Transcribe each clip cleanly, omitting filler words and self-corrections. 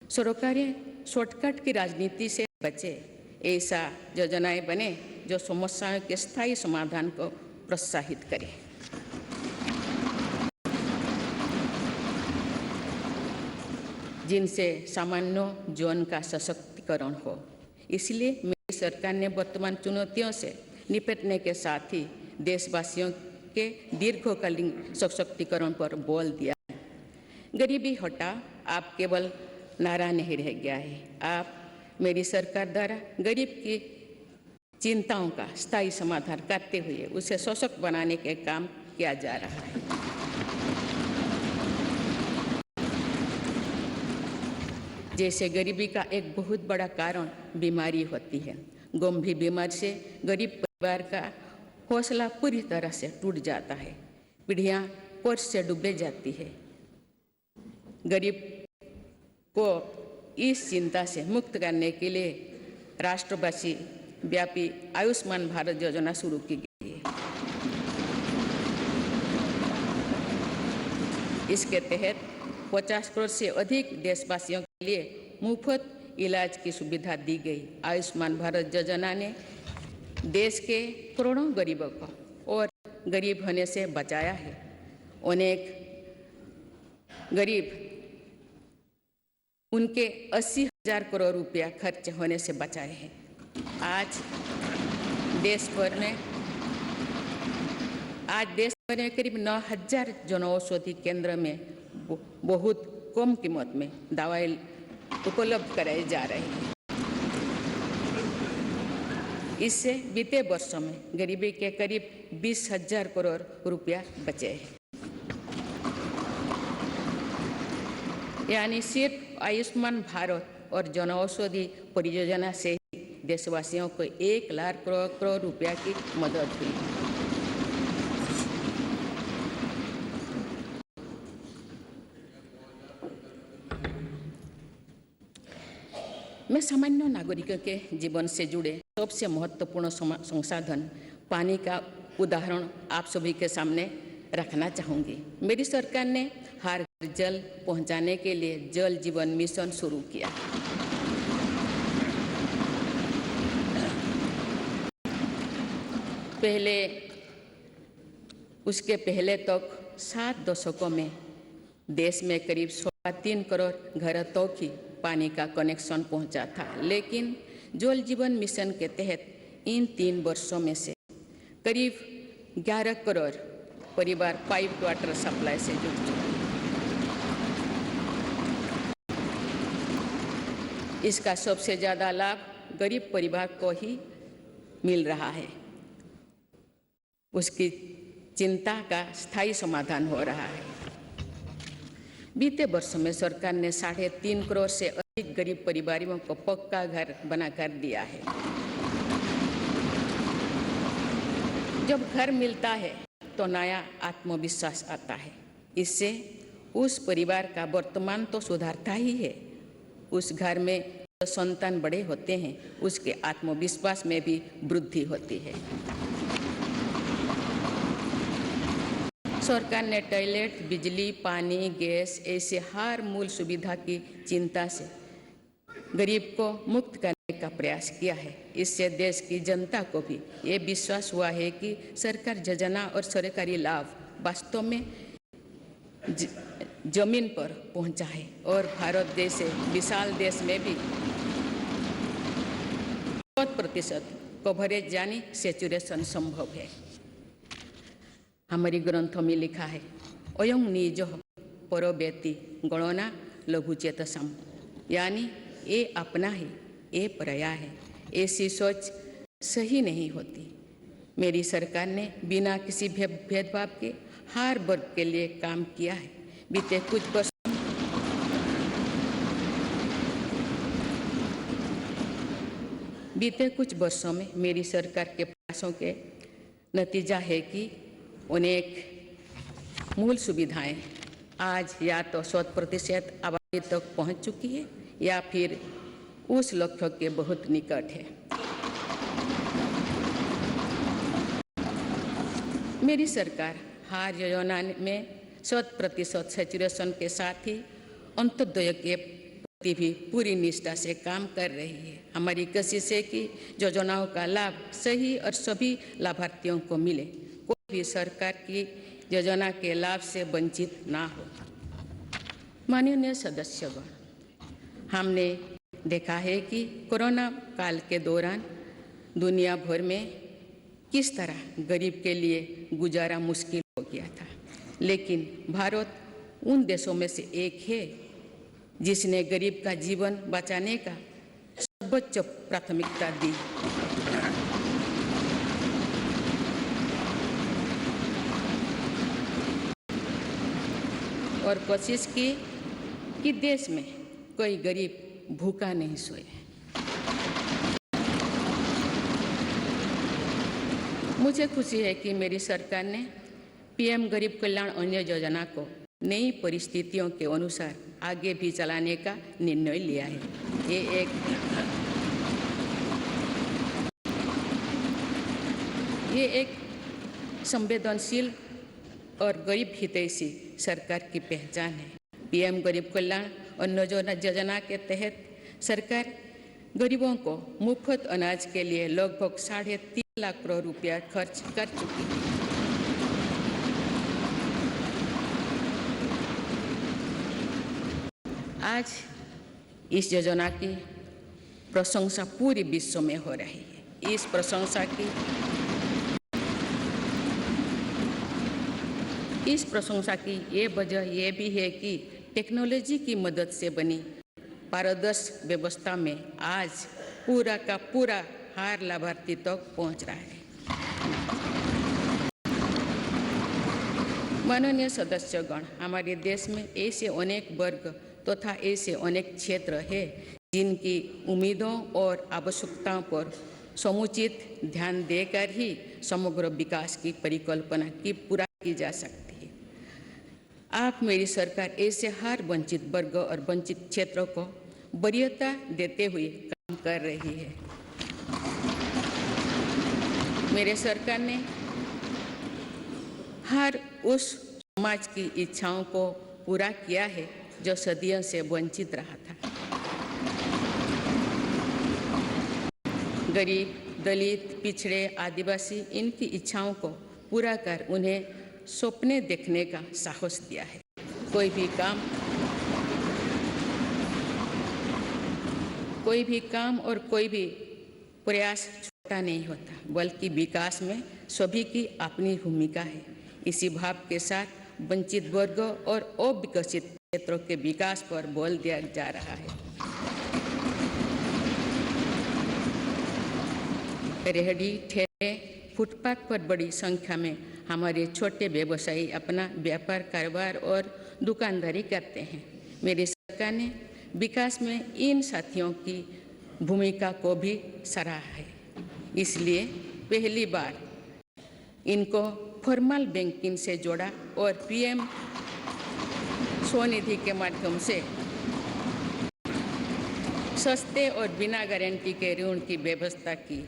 सरकारें शॉर्टकट की राजनीति से बचे, ऐसा योजनाएं बने जो समस्याओं के स्थायी समाधान को प्रोत्साहित करे। जिनसे सामान्य जीवन का सशक्तिकरण हो। इसलिए मेरी सरकार ने वर्तमान चुनौतियों से निपटने के साथ ही देशवासियों के दीर्घकालीन सशक्तिकरण पर बल दिया है। गरीबी हटाओ आप केवल नारा नहीं रह गया है, आप मेरी सरकार द्वारा गरीब की चिंताओं का स्थायी समाधान करते हुए उसे सशक्त बनाने के काम किया जा रहा है। जैसे गरीबी का एक बहुत बड़ा कारण बीमारी होती है। गंभीर बीमारी से गरीब परिवार का हौसला पूरी तरह से टूट जाता है, पीढ़ियां कर्ज से डूबे जाती है। गरीब को इस चिंता से मुक्त करने के लिए राष्ट्रव्यापी व्यापी आयुष्मान भारत योजना शुरू की गई है। इसके तहत 50 करोड़ से अधिक देशवासियों के लिए मुफ्त इलाज की सुविधा दी गई। आयुष्मान भारत योजना ने देश के करोड़ों गरीबों को और गरीब होने से बचाया है। अनेक गरीब उनके 80,000 करोड़ रुपया खर्च होने से बचाए हैं। आज देश भर में करीब 9,000 जनऔषधि केंद्र में बहुत कम कीमत में दवाई उपलब्ध कराई जा रही है। इससे बीते वर्षों में गरीबी के करीब 20,000 करोड़ रुपया बचे हैं। यानी सिर्फ आयुष्मान भारत और जनऔषधि परियोजना से ही देशवासियों को 1 लाख करोड़ रुपया की मदद हुई। मैं सामान्य नागरिकों के जीवन से जुड़े सबसे महत्वपूर्ण संसाधन पानी का उदाहरण आप सभी के सामने रखना चाहूँगी। मेरी सरकार ने हर घर जल पहुँचाने के लिए जल जीवन मिशन शुरू किया। उसके पहले तक 7 दशकों में देश में करीब 3.25 करोड़ घरों तक ही पानी का कनेक्शन पहुंचा था, लेकिन जल जीवन मिशन के तहत इन 3 वर्षों में से करीब 11 करोड़ परिवार पाइप वाटर सप्लाई से जुड़ चुके हैं। इसका सबसे ज़्यादा लाभ गरीब परिवार को ही मिल रहा है। उसकी चिंता का स्थायी समाधान हो रहा है। बीते वर्षों में सरकार ने 3.5 करोड़ से अधिक गरीब परिवारों को पक्का घर बनाकर दिया है। जब घर मिलता है तो नया आत्मविश्वास आता है। इससे उस परिवार का वर्तमान तो सुधरता ही है, उस घर में जो संतान बड़े होते हैं उसके आत्मविश्वास में भी वृद्धि होती है। सरकार ने टॉयलेट, बिजली, पानी, गैस ऐसे हर मूल सुविधा की चिंता से गरीब को मुक्त करने का प्रयास किया है। इससे देश की जनता को भी ये विश्वास हुआ है कि सरकार योजना और सरकारी लाभ वास्तव में जमीन पर पहुंचा है और भारत जैसे विशाल देश में भी 100% कवरेज यानी सैचुरेशन संभव है। हमारी ग्रंथों में लिखा है, अयं निज परोवेति गणना लघुचेतसम, यानी ये अपना है, ये पराया है। ऐसी सोच सही नहीं होती। मेरी सरकार ने बिना किसी भेदभाव के हर वर्ग के लिए काम किया है। बीते कुछ वर्षों में मेरी सरकार के प्रयासों के नतीजा है कि अनेक मूल सुविधाएं आज या तो 100% आबादी तक पहुंच चुकी है या फिर उस लक्ष्य के बहुत निकट है। मेरी सरकार हर योजना में 100% सैचुरेशन के साथ ही अंत्योदय के भी पूरी निष्ठा से काम कर रही है। हमारी कोशिश है कि योजनाओं का लाभ सही और सभी लाभार्थियों को मिले, कोई भी सरकार की योजना के लाभ से वंचित ना हो। माननीय सदस्यगण, हमने देखा है कि कोरोना काल के दौरान दुनिया भर में किस तरह गरीब के लिए गुजारा मुश्किल हो गया था, लेकिन भारत उन देशों में से एक है जिसने गरीब का जीवन बचाने का सर्वोच्च प्राथमिकता दी। और कोशिश की कि देश में कोई गरीब भूखा नहीं सोए। मुझे खुशी है कि मेरी सरकार ने पीएम गरीब कल्याण अन्न योजना को नई परिस्थितियों के अनुसार आगे भी चलाने का निर्णय लिया है। ये एक संवेदनशील और गरीब हितैषी सरकार की पहचान है। पीएम गरीब कल्याण अन्न योजना के तहत सरकार गरीबों को मुफ्त अनाज के लिए लगभग 3.5 लाख करोड़ रुपया खर्च कर चुकी है। आज इस योजना की प्रशंसा पूरे विश्व में हो रही है। इस प्रशंसा की ये वजह ये भी है कि टेक्नोलॉजी की मदद से बनी पारदर्शी व्यवस्था में आज पूरा का पूरा हर लाभार्थी तक पहुंच रहा है। माननीय सदस्यगण, हमारे देश में ऐसे अनेक वर्ग तथा ऐसे अनेक क्षेत्र हैं जिनकी उम्मीदों और आवश्यकताओं पर समुचित ध्यान देकर ही समग्र विकास की परिकल्पना की पूरा की जा सकती है। आप मेरी सरकार ऐसे हर वंचित वर्ग और वंचित क्षेत्रों को वरीयता देते हुए काम कर रही है। मेरे सरकार ने हर उस समाज की इच्छाओं को पूरा किया है जो सदियों से वंचित रहा था। गरीब, दलित, पिछड़े, आदिवासी इनकी इच्छाओं को पूरा कर उन्हें सपने देखने का साहस दिया है। कोई भी काम और कोई भी प्रयास छोटा नहीं होता, बल्कि विकास में सभी की अपनी भूमिका है। इसी भाव के साथ वंचित वर्ग और अविकसित क्षेत्रों के विकास पर बल दिया जा रहा है। रेहड़ी, ठेले, फुटपाथ पर बड़ी संख्या में हमारे छोटे व्यवसायी अपना व्यापार, कारोबार और दुकानदारी करते हैं। मेरी सरकार ने विकास में इन साथियों की भूमिका को भी सराहा है। इसलिए पहली बार इनको फॉर्मल बैंकिंग से जोड़ा और पीएम स्वनिधि के माध्यम से सस्ते और बिना गारंटी के ऋण की व्यवस्था की।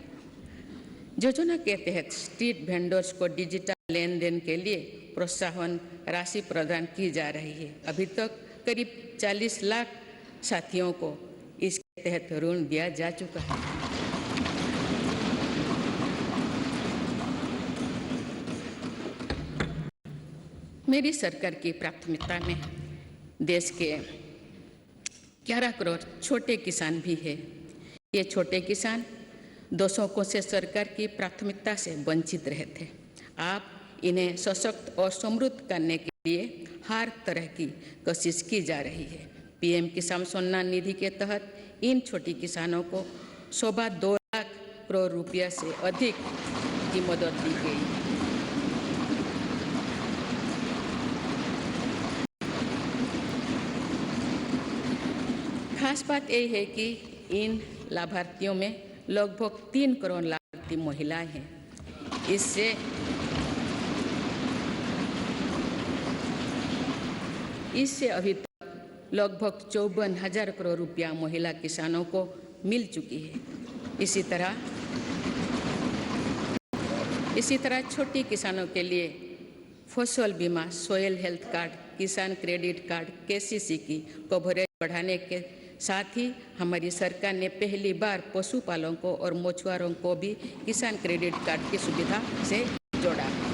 योजना के तहत स्ट्रीट वेंडर्स को डिजिटल लेन देन के लिए प्रोत्साहन राशि प्रदान की जा रही है। अभी तक करीब 40 लाख साथियों को इसके तहत ऋण दिया जा चुका है। मेरी सरकार की प्राथमिकता में देश के 11 करोड़ छोटे किसान भी है। ये छोटे किसान दशकों से सरकार की प्राथमिकता से वंचित रहे थे। आप इन्हें सशक्त और समृद्ध करने के लिए हर तरह की कोशिश की जा रही है। पीएम किसान सम्मान निधि के तहत इन छोटे किसानों को 2 लाख करोड़ रुपया से अधिक की मदद दी गई। खास बात यह है कि इन लाभार्थियों में लगभग 3 करोड़ लाभार्थी महिलाएं हैं। इससे अभी तक लगभग 54,000 करोड़ रुपया महिला किसानों को मिल चुकी है। इसी तरह छोटे किसानों के लिए फसल बीमा, सॉइल हेल्थ कार्ड, किसान क्रेडिट कार्ड, केसीसी की कवरेज बढ़ाने के साथ ही हमारी सरकार ने पहली बार पशुपालकों और मछुआरों को भी किसान क्रेडिट कार्ड की सुविधा से जोड़ा।